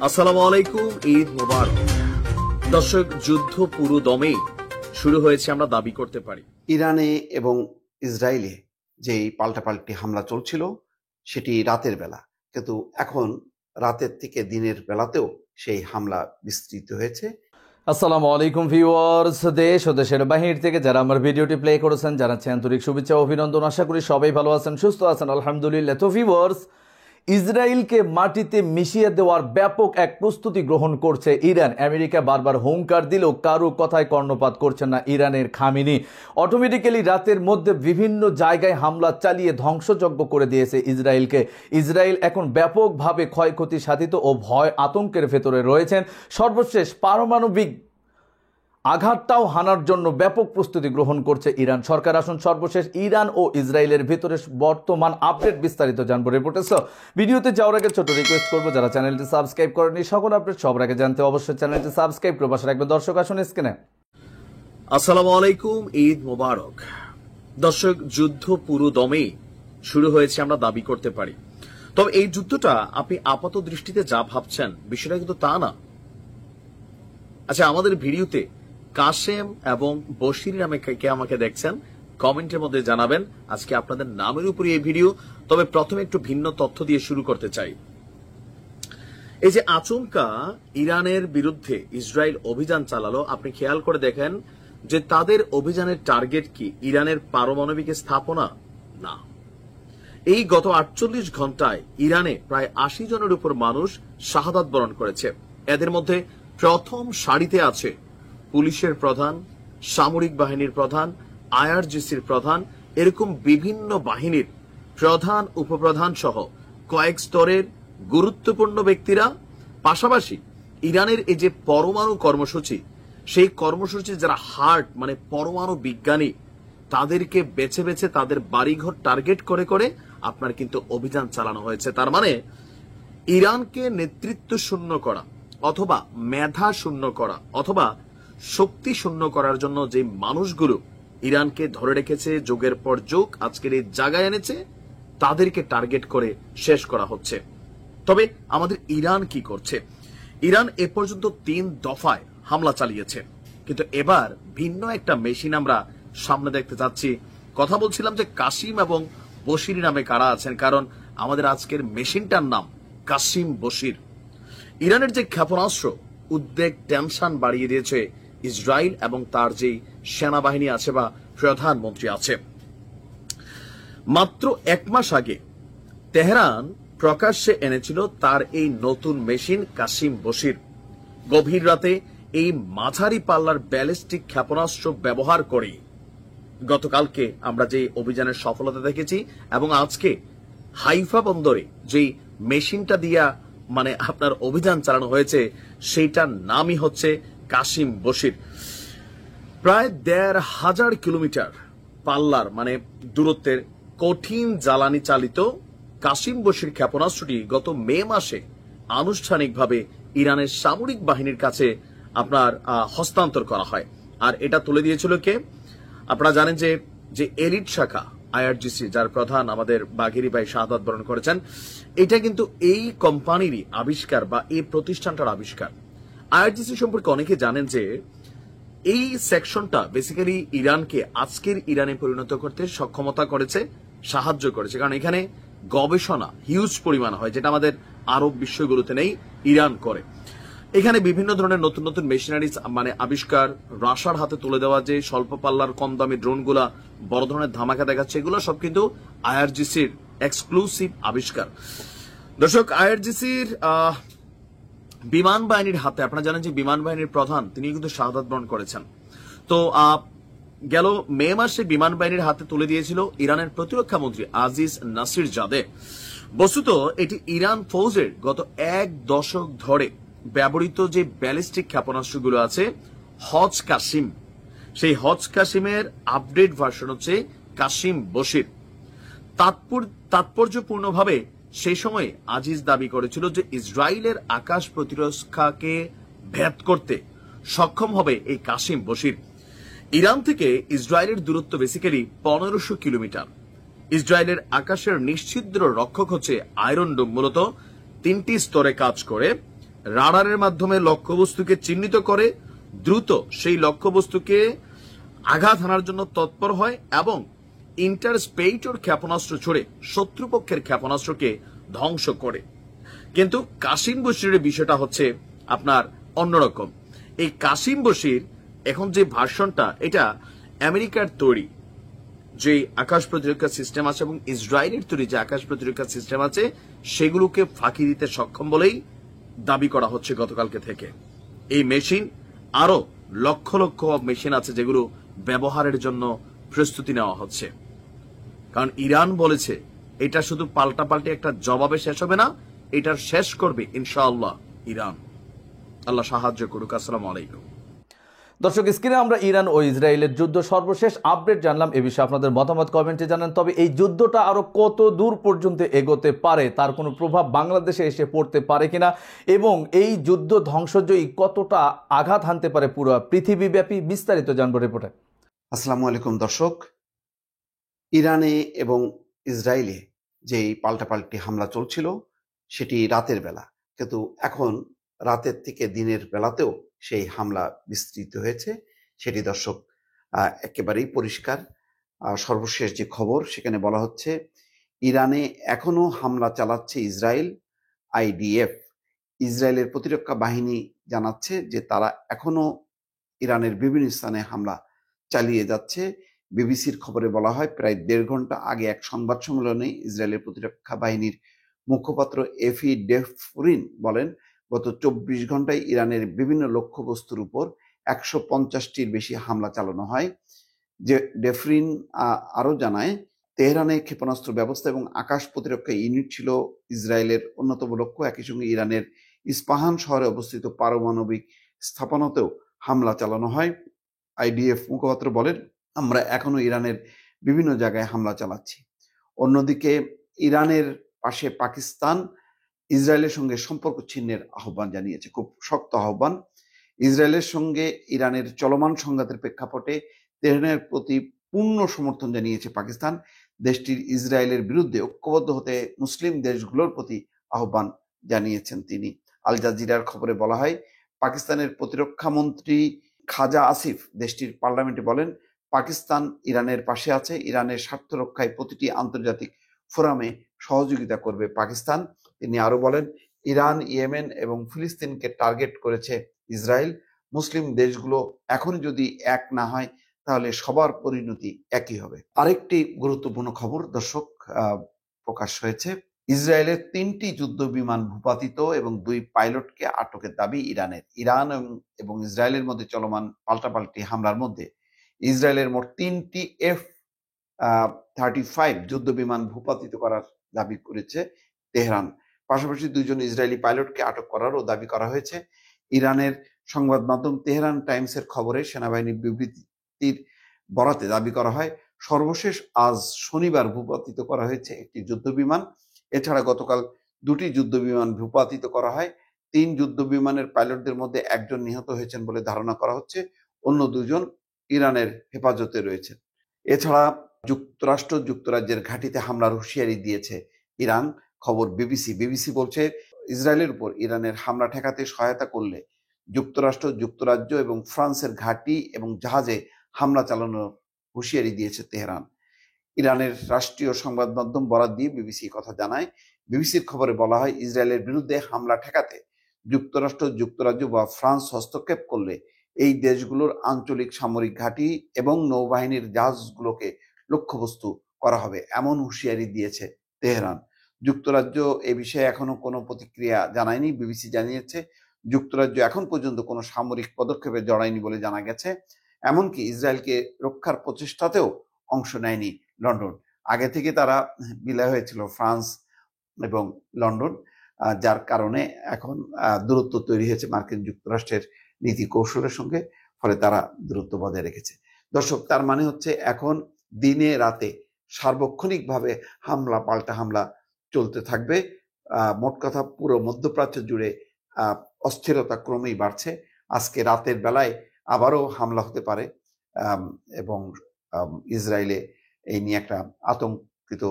আসসালামু আলাইকুম, ঈদ মোবারক। দর্শক, যুদ্ধ পুরো দমে শুরু হয়েছে আমরা দাবি করতে পারি। ইরানে এবং ইসরায়েলে যেই পাল্টাপাল্টি হামলা চলছিল সেটি রাতের বেলা, কিন্তু এখন রাতের থেকে দিনের বেলাতেও সেই হামলা বিস্তৃত হয়েছে। আসসালামু আলাইকুম ভিউয়ার্স, দেশ ও দেশের বাহির থেকে যারা আমার ভিডিওটি প্লে করেছেন জানাচ্ছি আন্তরিক শুভেচ্ছা ও অভিনন্দন। আশা করি সবাই ভালো আছেন, সুস্থ আছেন, আলহামদুলিল্লাহ। তো ভিউয়ার্স, ইসরায়েলকে মাটিতে মিশিয়ে দেওয়ার ব্যাপক এক প্রস্তুতি গ্রহণ করছে ইরান। আমেরিকা বারবার হুঙ্কার দিলেও কারো কথায় কর্ণপাত করছেন না ইরানের খামেনি। অটোমেটিক্যালি রাতের মধ্যে বিভিন্ন জায়গায় হামলা চালিয়ে ধ্বংসযজ্ঞ করে দিয়েছে ইসরায়েলকে। ইসরায়েল এখন ব্যাপকভাবে ক্ষয়ক্ষতি সাধিত ও ভয় আতঙ্কের ভেতরে রয়েছেন। সর্বশেষ পারমাণবিক আঘাতটাও হানার জন্য ব্যাপক প্রস্তুতি গ্রহণ করছে ইরান সরকার। আসুন সর্বশেষ ইরান ও ইসরায়েলের ভিতরে বর্তমান আপডেট বিস্তারিত জানবো রিপোর্টে। ভিডিওতে যাওয়ার আগে ছোট রিকোয়েস্ট করবো, যারা চ্যানেলটি সাবস্ক্রাইব করেনি সকল আপডেট সবার আগে জানতে অবশ্যই চ্যানেলটি সাবস্ক্রাইব করে পাশে রাখবেন। দর্শক আসুন স্ক্রিনে। আসসালামু আলাইকুম, ঈদ মোবারক। দর্শক, যুদ্ধ পুরো দমে শুরু হয়েছে আমরা দাবি করতে পারি। তবে এই যুদ্ধটা আপনি আপাত দৃষ্টিতে যা ভাবছেন বিষয়টা কিন্তু তা না। আচ্ছা, আমাদের ভিডিওতে কাশেম এবং বশির নামে কে আমাকে দেখছেন কমেন্টের মধ্যে জানাবেন। আজকে আপনাদের নামের উপরে এই ভিডিও। তবে প্রথমে একটু ভিন্ন তথ্য দিয়ে শুরু করতে চাই। এই যে আচমকা ইরানের বিরুদ্ধে ইসরায়েল অভিযান চালালো, আপনি খেয়াল করে দেখেন যে তাদের অভিযানের টার্গেট কি ইরানের পারমাণবিক স্থাপনা? না। এই গত 48 ঘন্টায় ইরানে প্রায় 80 জনের উপর মানুষ শাহাদাত বরণ করেছে। এদের মধ্যে প্রথম সারিতে আছে পুলিশের প্রধান, সামরিক বাহিনীর প্রধান, আইআরজিসির প্রধান, এরকম বিভিন্ন বাহিনীর প্রধান, উপপ্রধান সহ কয়েক স্তরের গুরুত্বপূর্ণ ব্যক্তিরা। পাশাপাশি ইরানের এই যে পরমাণু কর্মসূচি, সেই কর্মসূচি যারা হার্ট মানে পরমাণু বিজ্ঞানী, তাদেরকে বেছে বেছে তাদের বাড়িঘর টার্গেট করে করে আপনার কিন্তু অভিযান চালানো হয়েছে। তার মানে ইরানকে নেতৃত্ব শূন্য করা অথবা মেধা শূন্য করা অথবা শক্তি শূন্য করার জন্য যে মানুষগুলো ইরানকে ধরে রেখেছে, যুগের পর যুগ আজকের এই জায়গায় এনেছে, তাদেরকে টার্গেট করে শেষ করা হচ্ছে। তবে আমাদের ইরান কি করছে? ইরান এ পর্যন্ত 3 দফায় হামলা চালিয়েছে, কিন্তু এবার ভিন্ন একটা মেশিন আমরা সামনে দেখতে যাচ্ছি। কথা বলছিলাম যে কাসিম এবং বশির নামে কারা আছেন, কারণ আমাদের আজকের মেশিনটার নাম কাসিম বশির। ইরানের যে ক্ষেপণাস্ত্র উদ্বেগ, টেনশন বাড়িয়ে দিয়েছে ইসরায়েল এবং তার যে সেনাবাহিনী আছে বা প্রধানমন্ত্রী আছে। মাত্র 1 মাস আগে তেহরান প্রকাশ্যে এনেছিল তার এই নতুন মেশিন কাসিম বশির। গভীর রাতে এই মাঝারি পাল্লার ব্যালিস্টিক ক্ষেপণাস্ত্র ব্যবহার করে গতকালকে আমরা যে অভিযানের সফলতা দেখেছি এবং আজকে হাইফা বন্দরে যে মেশিনটা দিয়া মানে আপনার অভিযান চালানো হয়েছে, সেইটার নামই হচ্ছে কাসিম বশির। প্রায় 1,500 কিলোমিটার পাল্লার মানে দূরত্বের কঠিন জ্বালানি চালিত কাসিম বশির ক্ষেপণাস্ত্রটি গত মে মাসে আনুষ্ঠানিকভাবে ইরানের সামরিক বাহিনীর কাছে আপনার হস্তান্তর করা হয়। আর এটা তুলে দিয়েছিল কে? আপনারা জানেন যে এলিট শাখা আইআরজিসি, যার প্রধান আমাদের বাঘেরি ভাই শাহাদাত বরণ করেছেন, এটা কিন্তু এই কোম্পানিরই আবিষ্কার বা এই প্রতিষ্ঠানটার আবিষ্কার। আইআরজিসি সম্পর্কে অনেকে জানেন যে এই সেকশনটা বেসিক্যালি ইরানকে আজকের ইরানে পরিণত করতে সক্ষমতা করেছে, সাহায্য করেছে, কারণ এখানে গবেষণা হিউজ পরিমাণ হয়, যেটা আমাদের আরব বিশ্বগুলোতে নেই, ইরান করে। এখানে বিভিন্ন ধরনের নতুন নতুন মেশিনারি মানে আবিষ্কার, রাশার হাতে তুলে দেওয়া যে স্বল্প পাল্লার কম দামি ড্রোনগুলা বড় ধরনের ধামাকা দেখাচ্ছে, এগুলো সব কিন্তু আইআরজিসির এক্সক্লুসিভ আবিষ্কার। দর্শক, আইআরজিসির বিমান বাহিনীর হাতে, আপনারা জানেন যে বিমান বাহিনীর প্রধান তিনি কিন্তু শাহাদাত বরণ করেছেন। তো গেল মে মাসে বিমান বাহিনীর হাতে তুলে দিয়েছিল ইরানের প্রতিরক্ষা মন্ত্রী আজিজ নাসির জাদে। বস্তুত এটি ইরান ফৌজের গত 1 দশক ধরে ব্যবহৃত যে ব্যালিস্টিক ক্ষেপণাস্ত্রগুলো আছে হজ কাসিম, সেই হজ কাসিমের আপডেট ভার্সন হচ্ছে কাসিম বশির। তাৎপর্যপূর্ণভাবে সেই সময় আজিজ দাবি করেছিল যে ইসরায়েলের আকাশ প্রতিরক্ষাকে ভেদ করতে সক্ষম হবে এই কাসিম বশির। ইরান থেকে ইসরায়েলের দূরত্ব বেসিক্যালি 1500 কিলোমিটার। ইসরায়েলের আকাশের নিশ্ছিদ্র রক্ষক হচ্ছে আয়রন ডোম, মূলত 3টি স্তরে কাজ করে। রাডারের মাধ্যমে লক্ষ্যবস্তুকে চিহ্নিত করে দ্রুত সেই লক্ষ্যবস্তুকে আঘাত হানার জন্য তৎপর হয় এবং ইন্টারস্পেটর ক্ষেপণাস্ত্র ছড়ে শত্রুপক্ষের ক্ষেপণাস্ত্রকে ধ্বংস করে। কিন্তু কাসিম বশিরের বিষয়টা হচ্ছে আপনার অন্যরকম। এই কাসিম বশির এখন যে ভার্সনটা, এটা আমেরিকার তৈরি যে আকাশ প্রতিরক্ষা সিস্টেম আছে এবং ইসরায়েলের তৈরি যে আকাশ প্রতিরক্ষা সিস্টেম আছে সেগুলোকে ফাঁকি দিতে সক্ষম বলেই দাবি করা হচ্ছে গতকালকে থেকে। এই মেশিন আরো লক্ষ লক্ষ মেশিন আছে যেগুলো ব্যবহারের জন্য প্রস্তুতি নেওয়া হচ্ছে, কারণ ইরান বলেছে এটা শুধু পাল্টাপাল্টি একটা জবাবে শেষ হবে না, এটার শেষ করবে ইনশাআল্লাহ ইরান। আল্লাহ সাহায্য করুক। আসসালামু আলাইকুম। দর্শক, স্ক্রিনে আমরা ইরান ও ইসরায়েলের যুদ্ধ সর্বশেষ আপডেট জানলাম। এ বিষয়ে আপনাদের মতামত কমেন্টে জানান। তবে এই যুদ্ধটা আরো কত দূর পর্যন্ত এগোতে পারে, তার কোনো প্রভাব বাংলাদেশে এসে পড়তে পারে কিনা, এবং এই যুদ্ধ ধ্বংসজয়ী কতটা আঘাত হানতে পারে পুরো পৃথিবীব্যাপী, বিস্তারিত জানবো রিপোর্টে। আসসালামু আলাইকুম দর্শক। ইরানে এবং ইসরায়েলে যেই পাল্টাপাল্টি হামলা চলছিল সেটি রাতের বেলা, কিন্তু এখন রাতের থেকে দিনের বেলাতেও সেই হামলা বিস্তৃত হয়েছে। সেটি দর্শক একেবারেই পরিষ্কার। সর্বশেষ যে খবর সেখানে বলা হচ্ছে ইরানে এখনো হামলা চালাচ্ছে ইসরায়েল। আইডিএফ, ইসরায়েলের প্রতিরক্ষা বাহিনী জানাচ্ছে যে তারা এখনো ইরানের বিভিন্ন স্থানে হামলা চালিয়ে যাচ্ছে। বিবিসির খবরে বলা হয় প্রায় 1.5 ঘন্টা আগে এক সংবাদ সম্মেলনে ইসরায়েলের প্রতিরক্ষা বাহিনীর মুখপাত্র এফি ডেফরিন বলেন, গত 24 ঘন্টায় ইরানের বিভিন্ন লক্ষ্যবস্তুর উপর 150টির বেশি হামলা চালানো হয়। যে ডেফরিন আরো জানায়, তেহরানে ক্ষেপণাস্ত্র ব্যবস্থা এবং আকাশ প্রতিরক্ষা ইউনিট ছিল ইসরায়েলের অন্যতম লক্ষ্য। একই সঙ্গে ইরানের ইস্পাহান শহরে অবস্থিত পারমাণবিক স্থাপনাতেও হামলা চালানো হয়। আইডিএফ মুখপাত্র বলেন, আমরা এখনো ইরানের বিভিন্ন জায়গায় হামলা চালাচ্ছি। অন্যদিকে ইরানের পাশে পাকিস্তান ইসরায়েলের সঙ্গে সম্পর্ক ছিন্নের আহ্বান জানিয়েছে, খুব শক্ত আহ্বান। ইসরায়েলের সঙ্গে ইরানের চলমান সংঘাতের প্রেক্ষাপটে তেহরানের প্রতি পূর্ণ সমর্থন জানিয়েছে পাকিস্তান। দেশটির ইসরায়েলের বিরুদ্ধে ঐক্যবদ্ধ হতে মুসলিম দেশগুলোর প্রতি আহ্বান জানিয়েছেন তিনি। আল জাজিরার খবরে বলা হয়, পাকিস্তানের প্রতিরক্ষা মন্ত্রী খাজা আসিফ দেশটির পার্লামেন্টে বলেন, পাকিস্তান ইরানের পাশে আছে। ইরানের স্বার্থ রক্ষায় প্রতিটি আন্তর্জাতিক ফোরামে সহযোগিতা করবে পাকিস্তান। তিনি আরো বলেন, ইরান, ইয়েমেন এবং ফিলিস্তিনকে টার্গেট করেছে ইসরায়েল। মুসলিম দেশগুলো এখন যদি এক না হয় তাহলে সবার পরিণতি একই হবে। আরেকটি গুরুত্বপূর্ণ খবর দর্শক প্রকাশ হয়েছে, ইসরায়েলের 3টি যুদ্ধ বিমান ভূপাতিত এবং 2 পাইলটকে আটকের দাবি ইরানের। ইরান এবং ইসরায়েলের মধ্যে চলমান পাল্টাপাল্টি হামলার মধ্যে ইসরায়েলের মোট 3টি F-35 যুদ্ধ বিমান ভূপাতিত করার দাবি করেছে তেহরান। পাশাপাশি 2 জন ইসরায়েলি পাইলটকে আটক করারও দাবি করা হয়েছে। ইরানের সংবাদ মাধ্যম তেহরান টাইমসের খবরে সেনাবাহিনীর বিবৃতির বরাতে দাবি করা হয়, সর্বশেষ আজ শনিবার ভূপাতিত করা হয়েছে একটি যুদ্ধ বিমান। এছাড়া গতকাল 2টি যুদ্ধ বিমান ভূপাতিত করা হয়। 3 যুদ্ধ বিমানের পাইলটদের মধ্যে একজন নিহত হয়েছেন বলে ধারণা করা হচ্ছে, অন্য 2 জন ইরানের হেফাজতে রয়েছে। এছাড়া যুক্তরাষ্ট্র যুক্তরাজ্যের ঘাঁটিতে হামলার হুঁশিয়ারি দিয়েছে ইরান। খবর বিবিসি বলছে, ইসরায়েলের উপর ইরানের হামলা ঠেকাতে সহায়তা করলে যুক্তরাষ্ট্র যুক্তরাজ্য এবং ফ্রান্সের ঘাঁটি এবং জাহাজে হামলা চালানোর হুঁশিয়ারি দিয়েছে তেহরান। ইরানের রাষ্ট্রীয় সংবাদ মাধ্যম বরাত দিয়ে বিবিসি কথা জানায়। বিবিসির খবরে বলা হয়, ইসরায়েলের বিরুদ্ধে হামলা ঠেকাতে যুক্তরাষ্ট্র যুক্তরাজ্য বা ফ্রান্স হস্তক্ষেপ করলে এই দেশগুলোর আঞ্চলিক সামরিক ঘাঁটি এবং নৌবাহিনীর জাহাজগুলোকে লক্ষ্যবস্তু করা হবে, এমন হুঁশিয়ারি দিয়েছে তেহরান। যুক্তরাজ্য এ বিষয়ে এখনো কোনো প্রতিক্রিয়া জানায়নি। বিবিসি জানিয়েছে, যুক্তরাজ্য এখন পর্যন্ত কোনো সামরিক পদক্ষেপে জড়ায়নি বলে জানা গেছে। এমনকি ইসরায়েলকে রক্ষার প্রচেষ্টাতেও অংশ নেয়নি লন্ডন। আগে থেকে তারা বিলয় হয়েছিল ফ্রান্স এবং লন্ডন, যার কারণে এখন দূরত্ব তৈরি হয়েছে মার্কিন যুক্তরাষ্ট্রের নীতি কৌশলের সঙ্গে, ফলে তারা দূরত্ব বজায় রেখেছে। দর্শক, তার মানে হচ্ছে এখন দিনে রাতে সার্বক্ষণিকভাবে হামলা পাল্টা হামলা চলতে থাকবে। মোট কথা পুরো মধ্যপ্রাচ্য জুড়ে অস্থিরতা ক্রমেই বাড়ছে। আজকে রাতের বেলায় আবারও হামলা হতে পারে এবং ইসরায়েলে এই নিয়ে একটা আতঙ্কিত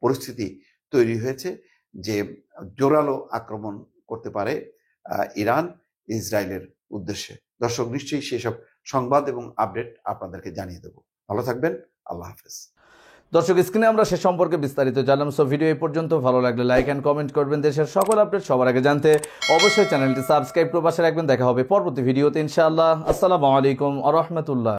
পরিস্থিতি তৈরি হয়েছে যে জোরালো আক্রমণ করতে পারে ইরান ইসরায়েলের উদ্দেশ্যে। দর্শক, নিশ্চয়ই সেসব সংবাদ এবং আপডেট আপনাদেরকে জানিয়ে দেব। ভালো থাকবেন। আল্লাহ হাফেজ। দর্শক, স্ক্রিনে আমরা সে সম্পর্কে বিস্তারিত জানলাম। সো ভিডিও এই পর্যন্ত। ভালো লাগলে লাইক অ্যান্ড কমেন্ট করবেন। দেশের সকল আপডেট সবার আগে জানতে অবশ্যই চ্যানেলটি সাবস্ক্রাইব করে পাশে রাখবেন। দেখা হবে পরবর্তী ভিডিওতে ইনশাআল্লাহ। আসসালামু আলাইকুম ওয়া রাহমাতুল্লাহ।